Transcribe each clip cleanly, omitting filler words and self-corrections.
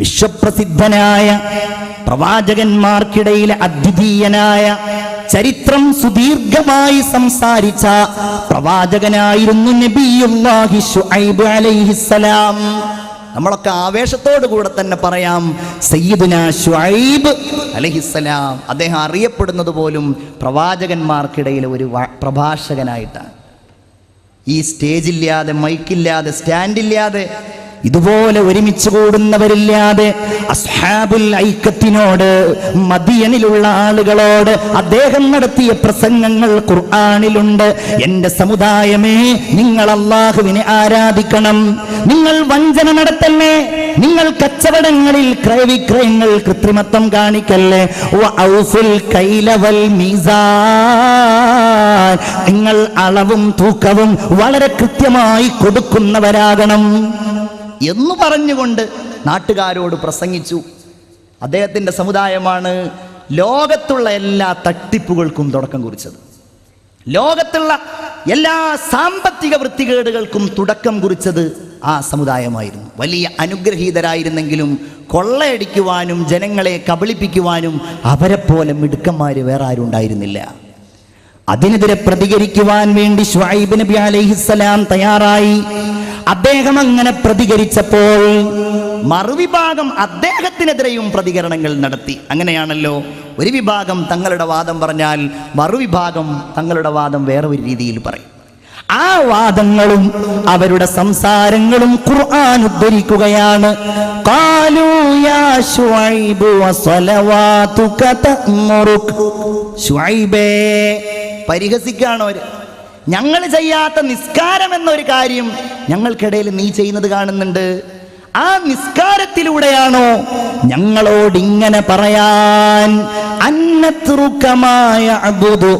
വിശ്വപ്രസിദ്ധനായ പ്രവാചകന്മാർക്കിടയിലെ അദ്വിതീയനായ ചരിത്രം സുദീർഘമായി സംസാരിച്ച പ്രവാചകനായിരുന്നു നബിയുല്ലാഹി ശുഐബ് അലൈഹിസ്സലാം. നമ്മളൊക്കെ ആവേശത്തോടു കൂടെ തന്നെ പറയാം സയ്യിദുനാ ശുഐബ് അലൈഹിസ്സലാം. അദ്ദേഹം അറിയപ്പെടുന്നത് പോലും പ്രവാചകന്മാർക്കിടയിലെ ഒരു പ്രഭാഷകനായിട്ടാണ്. ഈ സ്റ്റേജില്ലാതെ, മൈക്കില്ലാതെ, സ്റ്റാൻഡില്ലാതെ, ഇതുപോലെ ഒരുമിച്ച് കൂടുന്നവരില്ലാതെ അസ്ഹാബുൽ ഐക്കത്തിനോട്, മദിയനിലുള്ള ആളുകളോട് അദ്ദേഹം നടത്തിയ പ്രസംഗങ്ങൾ ഖുർആനിലുണ്ട്. എൻ്റെ സമുദായമേ, നിങ്ങൾ അല്ലാഹുവിനെ ആരാധിക്കണം, നിങ്ങൾ വഞ്ചന നടത്തല്ലേ, നിങ്ങൾ കച്ചവടങ്ങളിൽ ക്രയവിക്രയങ്ങൾ കൃത്രിമത്വം കാണിക്കല്ലേ, വഔഫുൽ കൈല വൽ മീസാൻ, നിങ്ങൾ അളവും തൂക്കവും വളരെ കൃത്യമായി കൊടുക്കുന്നവരാകണം എന്ന് പറഞ്ഞുകൊണ്ട് നാട്ടുകാരോട് പ്രസംഗിച്ചു. അദ്ദേഹത്തിൻ്റെ സമുദായമാണ് ലോകത്തുള്ള എല്ലാ തട്ടിപ്പുകൾക്കും തുടക്കം കുറിച്ചത്. ലോകത്തുള്ള എല്ലാ സാമ്പത്തിക വൃത്തികേടുകൾക്കും തുടക്കം കുറിച്ചത് ആ സമുദായമായിരുന്നു. വലിയ അനുഗ്രഹീതരായിരുന്നെങ്കിലും കൊള്ളയടിക്കുവാനും ജനങ്ങളെ കബളിപ്പിക്കുവാനും അവരെപ്പോലെ മിടുക്കന്മാർ വേറെ ആരും ഉണ്ടായിരുന്നില്ല. അതിനെതിരെ പ്രതികരിക്കുവാൻ വേണ്ടി ശുഐബ് നബി അലൈഹിസ്സലാം തയ്യാറായി. അദ്ദേഹം അങ്ങനെ പ്രതികരിച്ചപ്പോൾ മറുവിഭാഗം അദ്ദേഹത്തിനെതിരെയും പ്രതികരണങ്ങൾ നടത്തി. അങ്ങനെയാണല്ലോ, ഒരു വിഭാഗം തങ്ങളുടെ വാദം പറഞ്ഞാൽ മറുവിഭാഗം തങ്ങളുടെ വാദം വേറെ ഒരു രീതിയിൽ പറയും. ആ വാദങ്ങളും അവരുടെ സംസാരങ്ങളും ഖുർആൻ ഉദ്ധരിക്കുകയാണ്. ഖാലൂ യാ ശുഐബ് വസലവാതുക തഅ്മുറുക. ശുഐബേ, പരിഹസിക്കാണോ? ഞങ്ങൾ ചെയ്യാത്ത നിസ്കാരം എന്നൊരു കാര്യം ഞങ്ങൾക്കിടയിൽ നീ ചെയ്യുന്നത് കാണുന്നുണ്ട്. ആ നിസ്കാരത്തിലൂടെയാണോ ഞങ്ങളോട് ഇങ്ങനെ പറയാൻ? അന്നത്രുകമായ അബ്ദു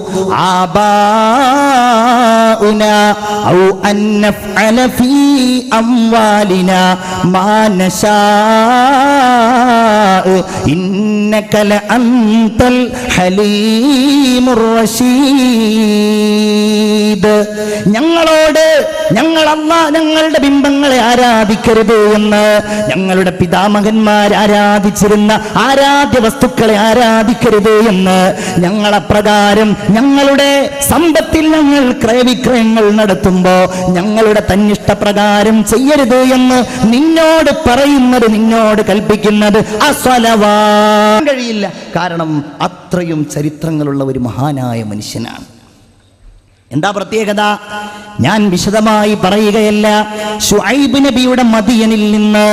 ആബാഉന ഔ അൻഫഅല ഫീ അംവാലിന മാ നശാ ഇന്നക ലഅൻതൽ ഹലീമുർ റശീദ്. ഞങ്ങളോട് ഞങ്ങളുടെ ബിംബങ്ങളെ ആരാധിക്കരുത് എന്ന്, ഞങ്ങളുടെ പിതാമഹന്മാർ ആരാധിച്ചിരുന്ന ആരാധ്യ വസ്തുക്കളെ ആരാധിക്കരുത് എന്ന്, ഞങ്ങളപ്രകാരം ഞങ്ങളുടെ സമ്പത്തിൽ ഞങ്ങൾ ക്രയവിക്രയങ്ങൾ നടത്തുമ്പോ ഞങ്ങളുടെ തന്നിഷ്ടപ്രകാരം ചെയ്യരുത് എന്ന് നിന്നോട് പറയുന്നത്, നിന്നോട് കൽപ്പിക്കുന്നത് അസ്വലവാൻ കഴിയില്ല. കാരണം അത്രയും ചരിത്രങ്ങളുള്ള ഒരു മഹാനായ മനുഷ്യനാണ്. എന്താ പ്രത്യേകത? ഞാൻ വിശദമായി പറയുകയല്ല. ശുഐബ് നബിയുടെ മദിയനിൽ നിന്ന്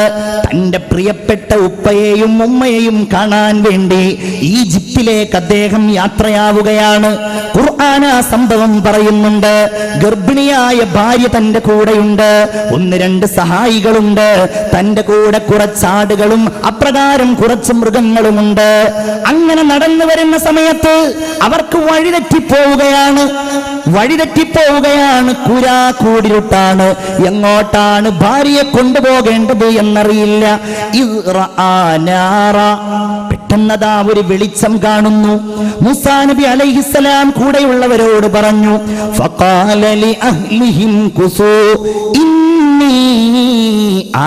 തൻ്റെ പ്രിയപ്പെട്ട ഉപ്പയെയും ഉമ്മയെയും കാണാൻ വേണ്ടി ഈജിപ്തിലേക്ക് അദ്ദേഹം യാത്രയാവുകയാണ്. ഖുർആൻ ആ സംഭവം പറയുന്നുണ്ട്. ഗർഭിണിയായ ഭാര്യ തൻ്റെ കൂടെയുണ്ട്, 1-2 സഹായികളുണ്ട്, തൻ്റെ കൂടെ കുറച്ചാടുകളും അപ്രകാരം കുറച്ച് മൃഗങ്ങളുമുണ്ട്. അങ്ങനെ നടന്നു വരുന്ന സമയത്ത് അവർക്ക് വഴിതെറ്റിപ്പോവുകയാണ്. കൂരിരുട്ടാണ്. എങ്ങോട്ടാണ് ഭാര്യയെ കൊണ്ടുപോകേണ്ടത് എന്നറിയില്ല. പെട്ടെന്നതാ ഒരു വെളിച്ചം കാണുന്നു. മൂസാ നബി അലൈഹിസ്സലാം കൂടെയുള്ളവരോട് പറഞ്ഞു, ഫഖാല ലി അഹ്ലിഹിം കുസൂ ഇന്നി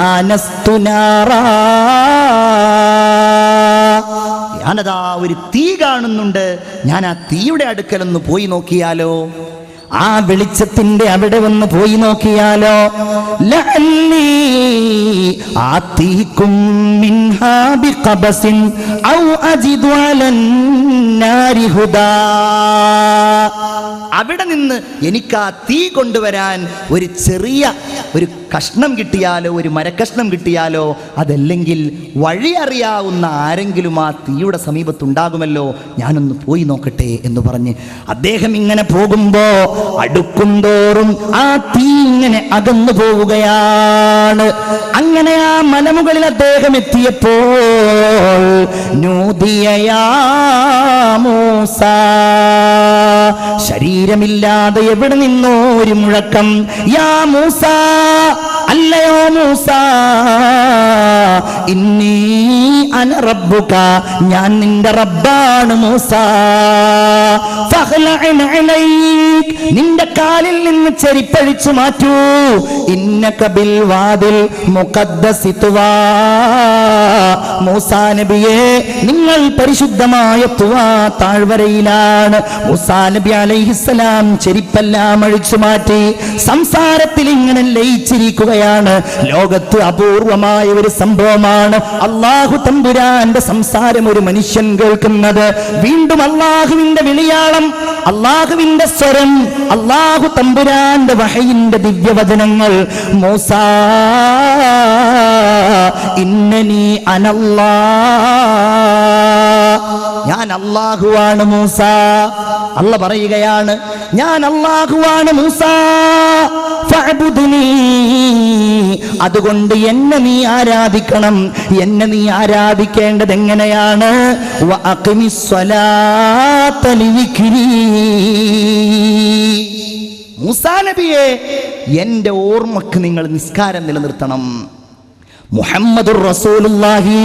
ആനസ്തു നാറാ. ഞാനതാ ഒരു തീ കാണുന്നുണ്ട്, ഞാൻ ആ തീയുടെ അടുക്കലൊന്ന് പോയി നോക്കിയാലോ, ആ വെളിച്ചത്തിന്റെ അവിടെ വന്ന് പോയി നോക്കിയാലോ. ലഅല്ലി ആതീകും മിൻഹാ ബിഖബസിൻ ഔ അജിദു അലന്നാരി ഹുദാ. അവിടെ നിന്ന് എനിക്ക് ആ തീ കൊണ്ടുവരാൻ ഒരു ചെറിയ ഒരു കഷ്ണം കിട്ടിയാലോ, ഒരു മരക്കഷ്ണം കിട്ടിയാലോ, അതല്ലെങ്കിൽ വഴി അറിയാവുന്ന ആരെങ്കിലും ആ തീയുടെ സമീപത്തുണ്ടാകുമല്ലോ, ഞാനൊന്ന് പോയി നോക്കട്ടെ എന്ന് പറഞ്ഞ് അദ്ദേഹം ഇങ്ങനെ പോകുമ്പോ അടുക്കും തോറും ആ തീ ഇങ്ങനെ അകന്നു പോവുകയാണ്. അങ്ങനെ ആ മലമുകളിൽ അദ്ദേഹം എത്തിയപ്പോൾ നൂദിയ യാ മൂസാ, ശരീരമില്ലാതെ എവിടെ നിന്നോ ഒരു മുഴക്കം. യാ മൂസാ, അല്ലയോ മൂസാ, ഇന്നി അന റബ്ബുക, ഞാൻ നിന്റെ റബ്ബാണ് മൂസ. ഫഖ്ലഅൻ അലൈക്, നിന്റെ കാലിൽ നിന്ന് ചെരിപ്പഴിച്ചു മാറ്റൂ. ഇന്നക ബിൽ വാദിൽ മുഖദ്ദസി തുവാ, മൂസാ നബിയെ നിങ്ങൾ പരിശുദ്ധമായ തുവാ താഴ്വരയിലാണ്. മൂസാ നബി അലൈഹിസ്സലാം ചെരിപ്പെല്ലാം അഴിച്ചു മാറ്റി സംസാരത്തിൽ ഇങ്ങനെ ലയിച്ചിരിക്കുകയാണ്. ലോകത്ത് അപൂർവമായ ഒരു സംഭവമാണ് അല്ലാഹു തമ്പുരാന്റെ സംസാരം ഒരു മനുഷ്യൻ കേൾക്കുന്നത്. വീണ്ടും അല്ലാഹുവിന്റെ വിളിയാളം, അല്ലാഹുവിന്റെ സ്വരം, അല്ലാഹു തമ്പുരാന്റെ വഹയിന്റെ ദിവ്യവചനങ്ങൾ. മൂസാ ഇന്നനി അനല്ലാഹ്, ഞാൻ അല്ലാഹുവാണ് മൂസ. അല്ലാഹ് പറയുകയാണ് ഞാൻ അല്ലാഹുവാണ് മൂസ. ഫഅബ്ദുനി, അതുകൊണ്ട് എന്നെ നീ ആരാധിക്കണം. എന്നെ നീ ആരാധിക്കേണ്ടത് എങ്ങനെയാണ്? വഅഖിമിസ് സ്വലാത്ത ലിദിക്രി, മൂസാ നബിയെ എൻ്റെ ഓർമ്മക്ക് നിങ്ങൾ നിസ്കാരം നിലനിർത്തണം. മുഹമ്മദുർ റസൂലുള്ളാഹി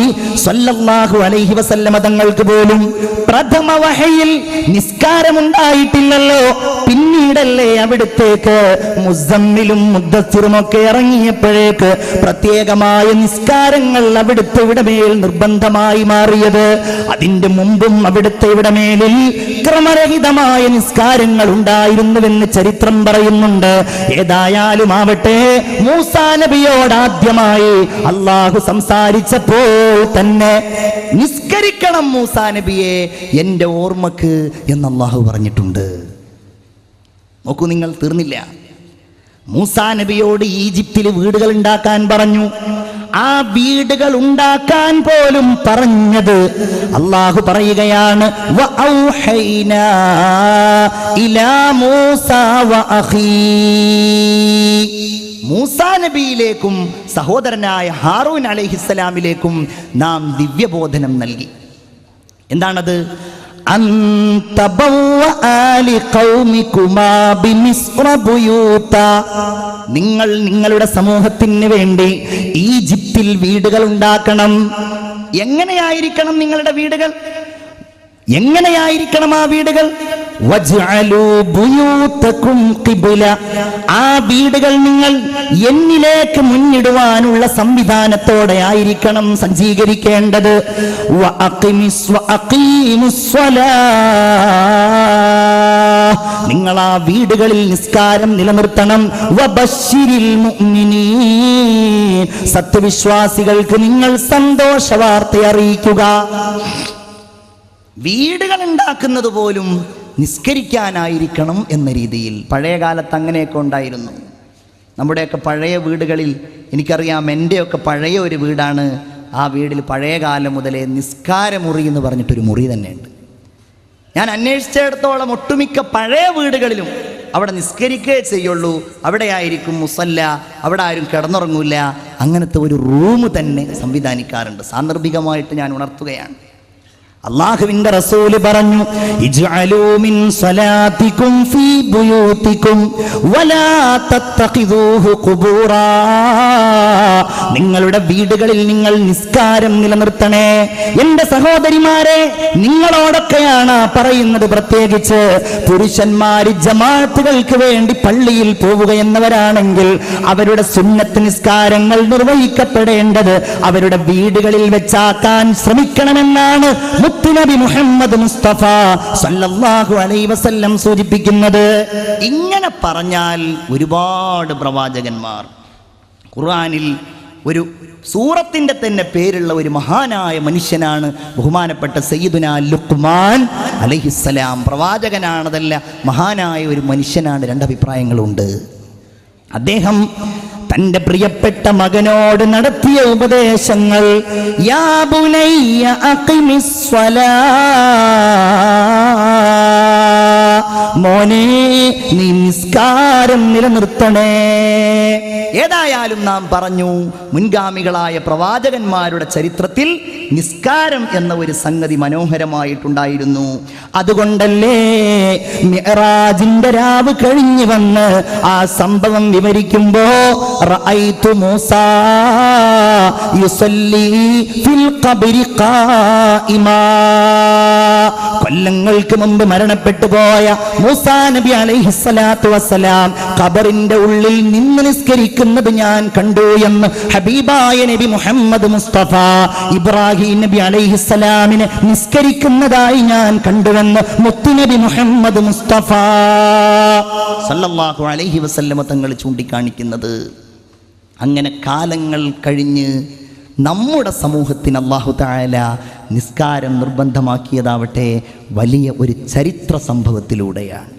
സ്വല്ലല്ലാഹു അലൈഹി വസല്ലമ തങ്ങൾക്ക് പോലും പ്രഥമ വഹയിൽ നിസ്കാരമുണ്ടായിട്ടില്ലല്ലോ. പിന്നീടല്ലേ അവിടുത്തേക്ക് മുസമ്മിലും മുദ്ദസ്സിറുമൊക്കെ ഇറങ്ങിയപ്പോഴേക്ക് പ്രത്യേകമായ നിസ്കാരങ്ങൾ അവിടുത്തെ മേൽ നിർബന്ധമായി മാറിയത്. അതിന്റെ മുമ്പും അവിടുത്തെ മേലിൽ ക്രമരഹിതമായ നിസ്കാരങ്ങൾ ഉണ്ടായിരുന്നുവെന്ന് ചരിത്രം പറയുന്നുണ്ട്. ഏതായാലും ആവട്ടെ, മൂസാ നബിയോട് ആദ്യമായി അല്ലാഹു സംസാരിച്ചപ്പോൾ തന്നെ നിസ്കരിക്കണം മൂസാ നബിയെ എൻ്റെ ഓർമ്മക്ക് എന്ന് അല്ലാഹു പറഞ്ഞിട്ടുണ്ട്. നോക്കൂ, നിങ്ങൾ തീർന്നില്ല. മൂസാ നബിയോട് ഈജിപ്തിൽ വീടുകൾ ഉണ്ടാക്കാൻ പറഞ്ഞു. ആ വീടുകൾ ഉണ്ടാക്കാൻ പോലും പറഞ്ഞത് അല്ലാഹു പറയുകയാണ് വഔഹൈനാ ഇലാ മൂസാ വഅഖീ, മൂസാ നബിയിലേക്കും സഹോദരനായ ഹാറൂൻ അലൈഹിസ്സലാമിലേക്കും നാം ദിവ്യബോധനം നൽകി. എന്താണത്? നിങ്ങൾ നിങ്ങളുടെ സമൂഹത്തിന് വേണ്ടി ഈജിപ്തിൽ വീടുകൾ ഉണ്ടാക്കണം. എങ്ങനെയായിരിക്കണം നിങ്ങളുടെ വീടുകൾ? എങ്ങനെയായിരിക്കണം ആ വീടുകൾ? വജ്അലൂ ബുയൂതകും ഖിബ്ല, ആ വീടുകൾ നിങ്ങൾ എന്നിലേക്ക് മുന്നിടുവാനുള്ള സംവിധാനത്തോടെ ആയിരിക്കണം സജ്ജീകരിക്കേണ്ടത്. നിങ്ങൾ ആ വീടുകളിൽ നിസ്കാരം നിലനിർത്തണം. വബശ്ശിരിൽ മുഅ്മിനീൻ, സത്യവിശ്വാസികൾക്ക് നിങ്ങൾ സന്തോഷ വാർത്ത അറിയിക്കുക. വീടുകൾ ഉണ്ടാക്കുന്നത് പോലും നിസ്കരിക്കാനായിരിക്കണം എന്ന രീതിയിൽ. പഴയ കാലത്ത് അങ്ങനെയൊക്കെ ഉണ്ടായിരുന്നു. നമ്മുടെയൊക്കെ പഴയ വീടുകളിൽ എനിക്കറിയാം, എൻ്റെയൊക്കെ പഴയ ഒരു വീടാണ്. ആ വീടിൽ പഴയ കാലം മുതലേ നിസ്കാരമുറി എന്ന് പറഞ്ഞിട്ടൊരു മുറി തന്നെയുണ്ട്. ഞാൻ അന്വേഷിച്ചിടത്തോളം ഒട്ടുമിക്ക പഴയ വീടുകളിലും അവിടെ നിസ്കരിക്കുകയേ ചെയ്യുള്ളൂ. അവിടെ ആയിരിക്കും മുസല്ല, അവിടെ ആരും കിടന്നുറങ്ങൂല. അങ്ങനത്തെ ഒരു റൂം തന്നെ സംവിധാനിക്കാറുണ്ട്. സാന്ദർഭികമായിട്ട് ഞാൻ ഉണർത്തുകയാണ്. അല്ലാഹുവിന്റെ റസൂല് പറഞ്ഞു, ഇജ്അലൂ മിൻ സ്വലാത്തികും ഫീ ബുയൂതികും വലാ തത്തഖിദൂഹു ഖുബൂറാ, നിങ്ങളുടെ വീടുകളിൽ നിങ്ങൾ നിസ്കാരം നിലനിർത്തണേ. എൻ്റെ സഹോദരിമാരെ, നിങ്ങളോടൊക്കെയാണ് പറയുന്നത്. പ്രത്യേകിച്ച് പുരുഷന്മാര് ജമാഅത്തുകൾക്ക് വേണ്ടി പള്ളിയിൽ പോവുകയെന്നവരാണെങ്കിൽ അവരുടെ സുന്നത്ത് നിസ്കാരങ്ങൾ നിർവഹിക്കപ്പെടേണ്ടത് അവരുടെ വീടുകളിൽ വെച്ചാക്കാൻ ശ്രമിക്കണമെന്നാണ് മുത്തുനബി മുഹമ്മദ് മുസ്തഫ സല്ലല്ലാഹു അലൈഹി വസല്ലം സൂചിപ്പിക്കുന്നത്. ഇങ്ങനെ പറഞ്ഞാൽ ഒരുപാട് പ്രവാചകന്മാർ, ഖുർആനിൽ ഒരു സൂറത്തിന്റെ തന്നെ പേരുള്ള ഒരു മഹാനായ മനുഷ്യനാണ് ബഹുമാനപ്പെട്ട സയ്യിദുനാ ലുഖ്മാൻ അലൈഹിസ്സലാം. പ്രവാചകനാണതല്ല, മഹാനായ ഒരു മനുഷ്യനാണ്. രണ്ടഭിപ്രായങ്ങളുണ്ട്. അദ്ദേഹം തന്റെ പ്രിയപ്പെട്ട മകനോട് നടത്തിയ ഉപദേശങ്ങൾ, യാ ബുനയ്യ അഖിമിസ് സ്വലാ മോനെ നീ നിസ്കാരം നിലനിർത്തണേ. ഏതായാലും നാം പറഞ്ഞു, മുൻഗാമികളായ പ്രവാചകന്മാരുടെ ചരിത്രത്തിൽ നിസ്കാരം എന്ന ഒരു സംഗതി മനോഹരമായിട്ടുണ്ടായിരുന്നു. അതുകൊണ്ടല്ലേ മിഅ്റാജിന്റെ രാവ് കഴിഞ്ഞു വന്ന് ആ സംഭവം വിവരിക്കുമ്പോ റഅയ്തു മൂസാ യുസല്ലി ഫിൽ ഖബ്രി ഖായിമാ, കൊല്ലങ്ങൾക്ക് മുമ്പ് മരണപ്പെട്ടു പോയ മൂസാ നബി അലൈഹിസ്സലാത്തു വസ്സലാം ഖബറിന്റെ ഉള്ളിൽ നിന്ന് നിസ്കരിക്കുന്നത് ഞാൻ കണ്ടു എന്ന് ഹബീബായ നബി മുഹമ്മദ് മുസ്തഫ ഇബ്രാഹിം നബി അലൈഹിസ്സലാമിനെ നിസ്കരിക്കുന്നതായി ഞാൻ കണ്ടുവെന്ന് മുത്തുനബി മുഹമ്മദ് മുസ്തഫ സല്ലല്ലാഹു അലൈഹി വസല്ലമ തങ്ങൾ ചൂണ്ടിക്കാണിക്കുന്നത്. അങ്ങനെ കാലങ്ങൾ കഴിഞ്ഞ് നമ്മുടെ സമൂഹത്തിന് അല്ലാഹു തആല നിസ്കാരം നിർബന്ധമാക്കിയതാവട്ടെ വലിയ ഒരു ചരിത്ര സംഭവത്തിലൂടെയാണ്.